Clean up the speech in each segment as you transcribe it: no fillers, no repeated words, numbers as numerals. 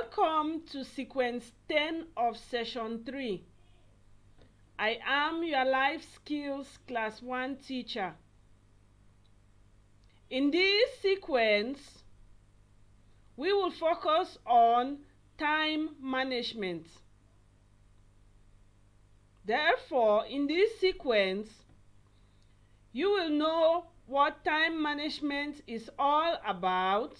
Welcome to sequence 10 of session 3. I am your life skills class 1 teacher. In this sequence, we will focus on time management. Therefore, in this sequence, you will know what time management is all about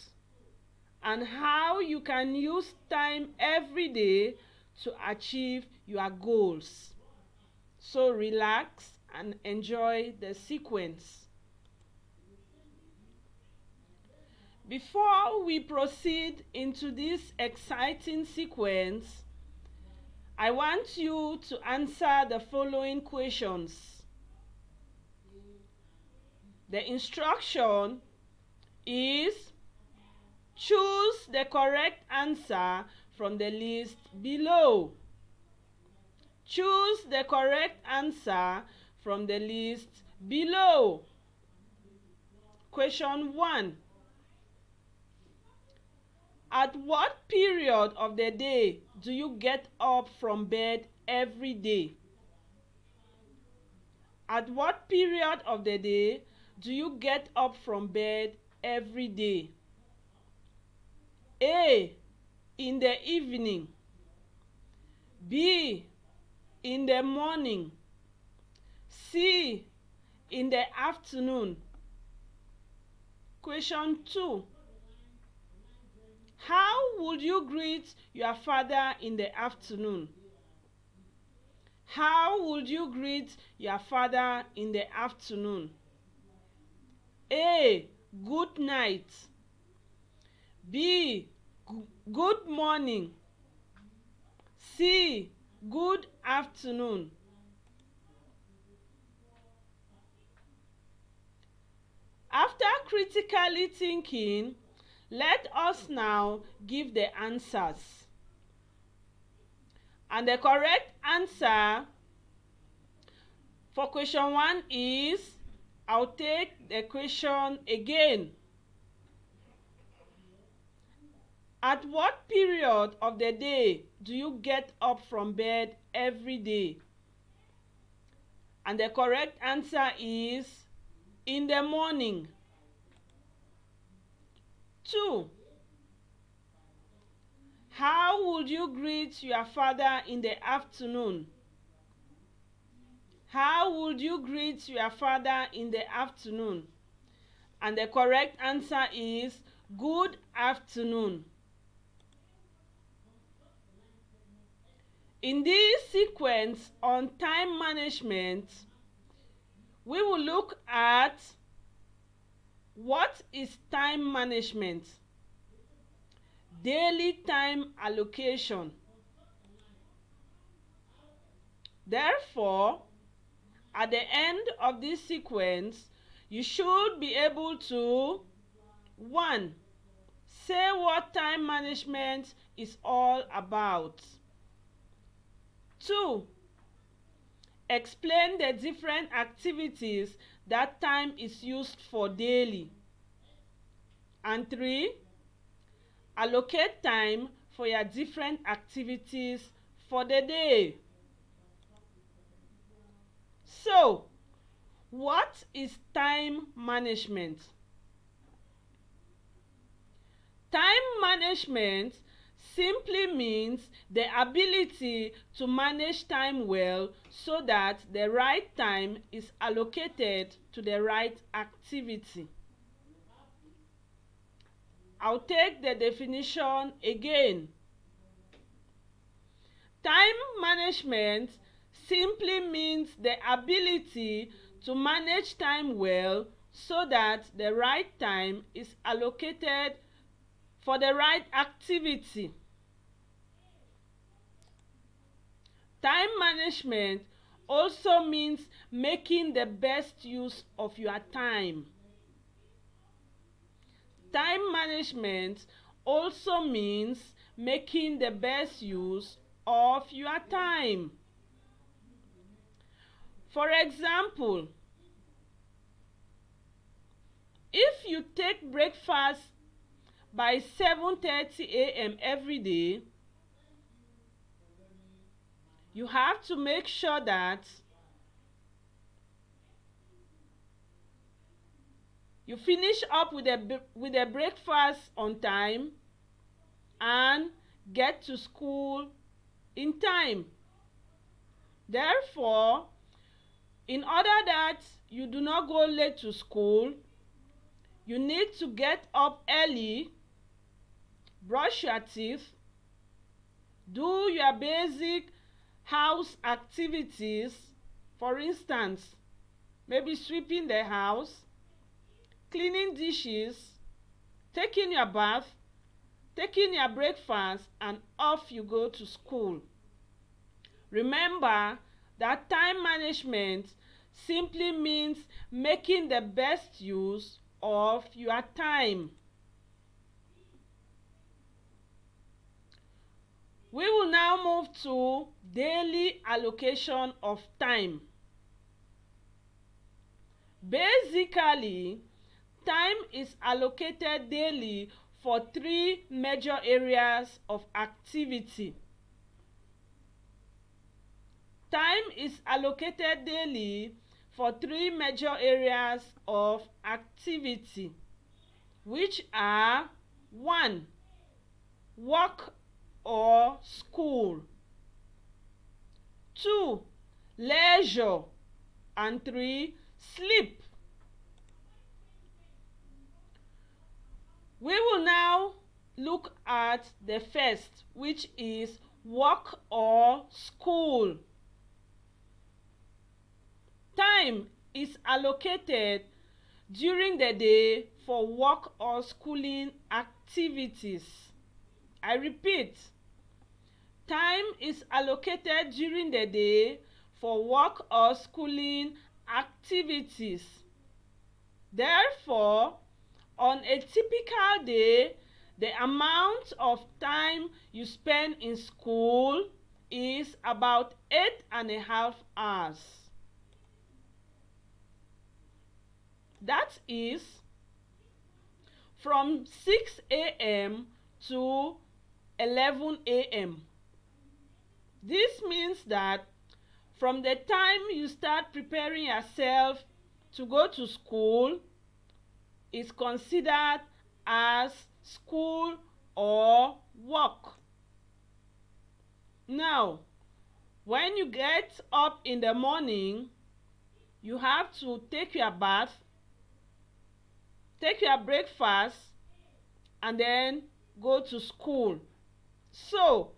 and how you can use time every day to achieve your goals. So relax and enjoy the sequence. Before we proceed into this exciting sequence, I want you to answer the following questions. The instruction is: choose the correct answer from the list below. Choose the correct answer from the list below. Question 1. At what period of the day do you get up from bed every day? At what period of the day do you get up from bed every day? A. In the evening. B. In the morning. C. In the afternoon. Question 2. How would you greet your father in the afternoon? How would you greet your father in the afternoon? A. Good night. B. Good morning. C. Good afternoon. After critically thinking, let us now give the answers. And the correct answer for question 1 is, I'll take the question again. At what period of the day do you get up from bed every day? And the correct answer is in the morning. 2. How would you greet your father in the afternoon? How would you greet your father in the afternoon? And the correct answer is good afternoon. In this sequence on time management, we will look at what is time management, daily time allocation. Therefore, at the end of this sequence, you should be able to 1. Say what time management is all about. 2. Explain the different activities that time is used for daily. And 3. Allocate time for your different activities for the day. So, what is time management? Time management simply means the ability to manage time well so that the right time is allocated to the right activity. I'll take the definition again. Time management simply means the ability to manage time well so that the right time is allocated for the right activity. Time management also means making the best use of your time. Time management also means making the best use of your time. For example, if you take breakfast by 7:30 a.m. every day, you have to make sure that you finish up with a breakfast on time and get to school in time. Therefore, in order that you do not go late to school, you need to get up early, brush your teeth, do your basic house activities, for instance, maybe sweeping the house, cleaning dishes, taking your bath, taking your breakfast, and off you go to school. Remember that time management simply means making the best use of your time. We will now move to daily allocation of time. Basically, time is allocated daily for three major areas of activity. Time is allocated daily for three major areas of activity, which are 1. Work or school, 2. Leisure, and 3. Sleep. We will now look at the first, which is work or school. Time is allocated during the day for work or schooling activities. I repeat, time is allocated during the day for work or schooling activities. Therefore, on a typical day, the amount of time you spend in school is about 8.5 hours. That is from 6 a.m. to 11 a.m. This means that from the time you start preparing yourself to go to school is considered as school or work. Now, when you get up in the morning, you have to take your bath, take your breakfast, and then go to school. So,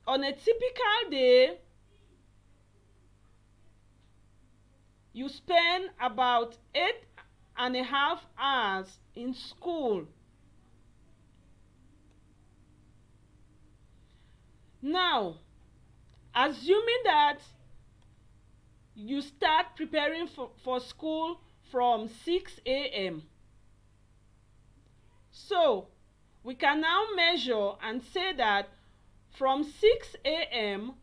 on a typical day, you spend about 8.5 hours in school. Now, assuming that you start preparing for school from 6 a.m. So, we can now measure and say that from 6 a.m.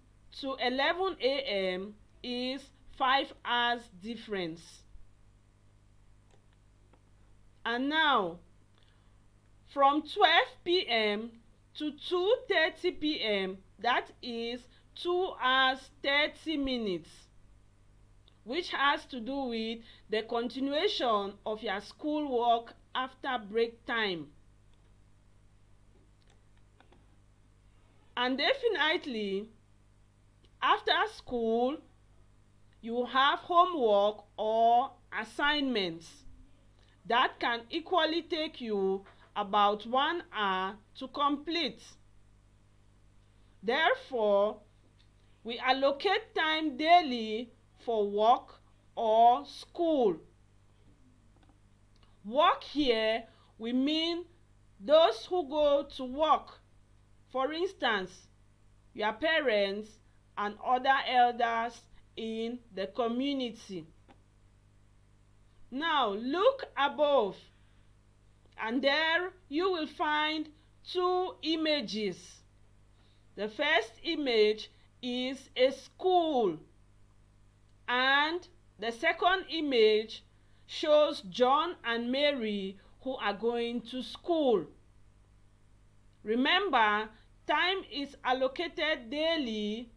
to 11 a.m. is 5 hours difference. And now, from 12 p.m. to 2:30 p.m., that is 2 hours 30 minutes, which has to do with the continuation of your school work after break time. And definitely, after school, you have homework or assignments that can equally take you about 1 hour to complete. Therefore, we allocate time daily for work or school. Work here, we mean those who go to work. For instance, your parents and other elders in the community. Now, look above, and there you will find 2 images. The first image is a school, and the second image shows John and Mary who are going to school. Remember, time is allocated daily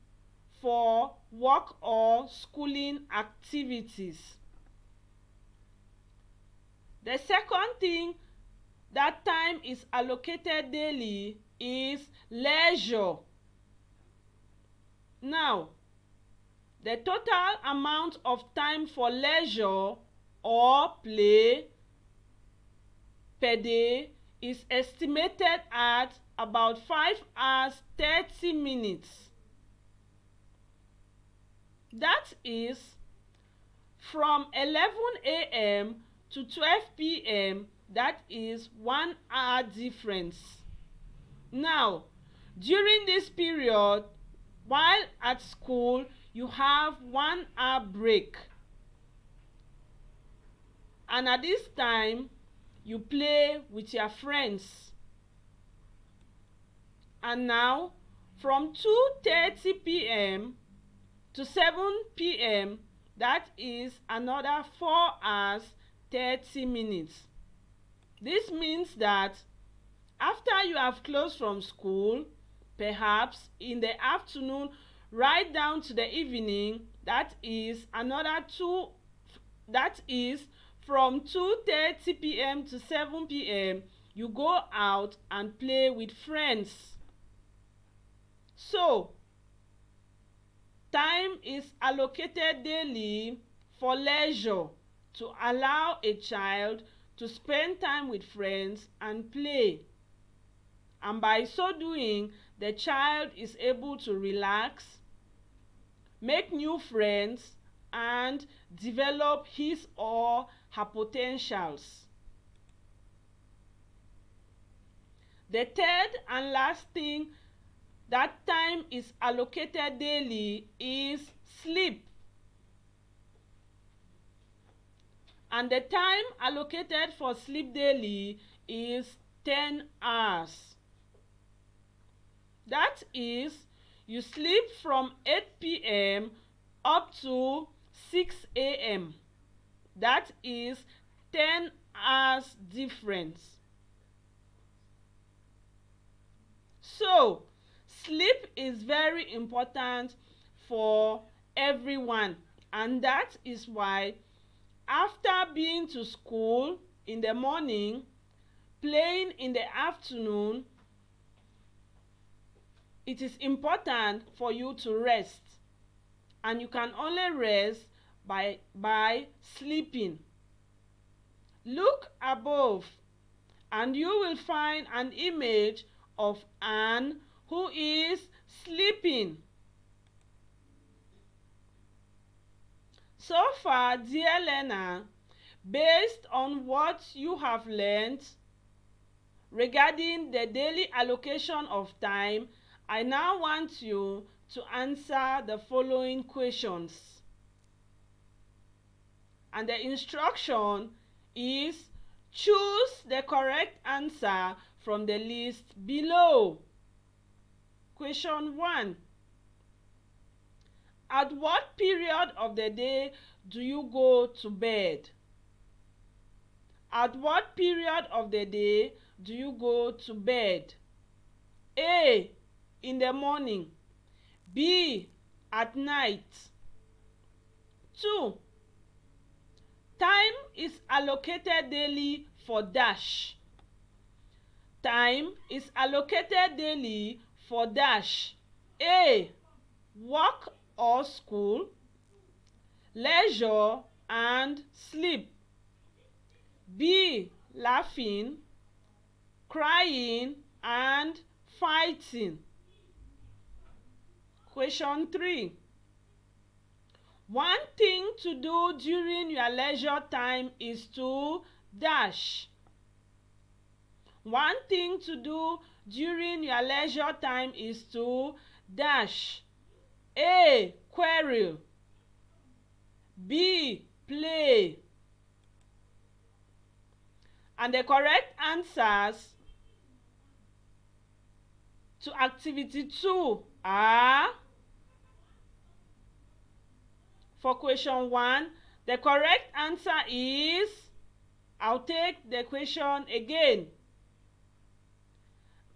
for work or schooling activities. The second thing that time is allocated daily is leisure. Now, the total amount of time for leisure or play per day is estimated at about 5 hours 30 minutes. That is from 11 a.m. to 12 p.m. That is 1 hour difference. Now, during this period, while at school, you have 1 hour break. And at this time, you play with your friends. And now, from 2:30 p.m. to 7 p.m., that is another 4 hours 30 minutes. This means that after you have closed from school, perhaps in the afternoon right down to the evening, that is from 2:30 p.m. to 7 p.m. you go out and play with friends. So, time is allocated daily for leisure to allow a child to spend time with friends and play. And by so doing, the child is able to relax, make new friends, and develop his or her potentials. The third and last thing that time is allocated daily is sleep. And the time allocated for sleep daily is 10 hours. That is, you sleep from 8 p.m. up to 6 a.m. That is 10 hours difference. So, sleep is very important for everyone, and that is why after being to school in the morning, playing in the afternoon, it is important for you to rest, and you can only rest by sleeping. Look above and you will find an image of Anne who is sleeping. So far, dear learner, based on what you have learned regarding the daily allocation of time, I now want you to answer the following questions. And the instruction is choose the correct answer from the list below. Question 1. At what period of the day do you go to bed? At what period of the day do you go to bed? A. In the morning. B. At night. 2. Time is allocated daily for dash. Time is allocated daily for dash. A. Work or school, leisure and sleep. B. Laughing, crying and fighting. Question 3. One thing to do during your leisure time is to dash. One thing to do during your leisure time is to dash. A. Quarrel. B. Play. And the correct answers to activity 2 are: for question 1, The correct answer is, I'll take the question again.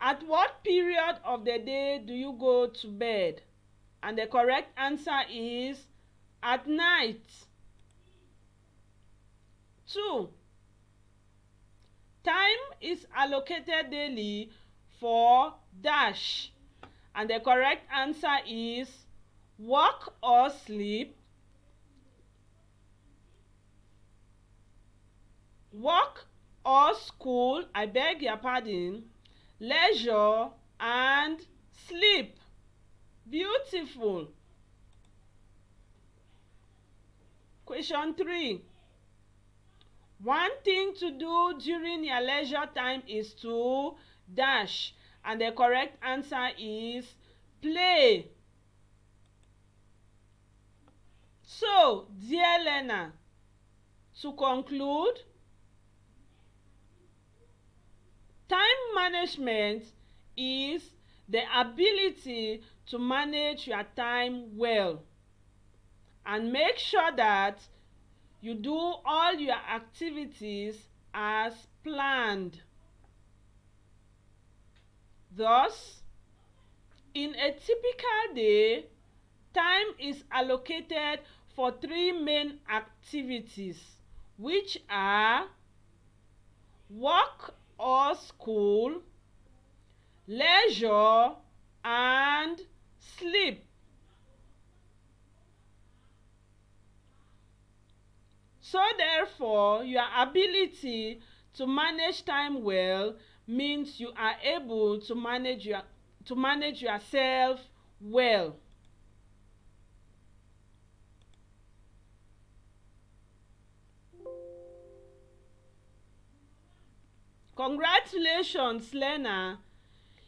At what period of the day do you go to bed? And the correct answer is at night. 2. Time is allocated daily for dash. And the correct answer is work or sleep. Work or school, I beg your pardon, leisure and sleep. Beautiful. Question 3. One thing to do during your leisure time is to dash. And the correct answer is play. So, dear learner, to conclude, time management is the ability to manage your time well and make sure that you do all your activities as planned. Thus, in a typical day, time is allocated for 3 main activities, which are work or school, leisure, and sleep. So therefore, your ability to manage time well means you are able to manage yourself well. Congratulations, learner.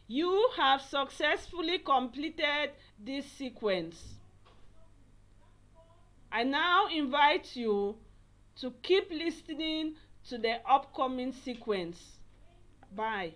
You have successfully completed this sequence. I now invite you to keep listening to the upcoming sequence. Bye.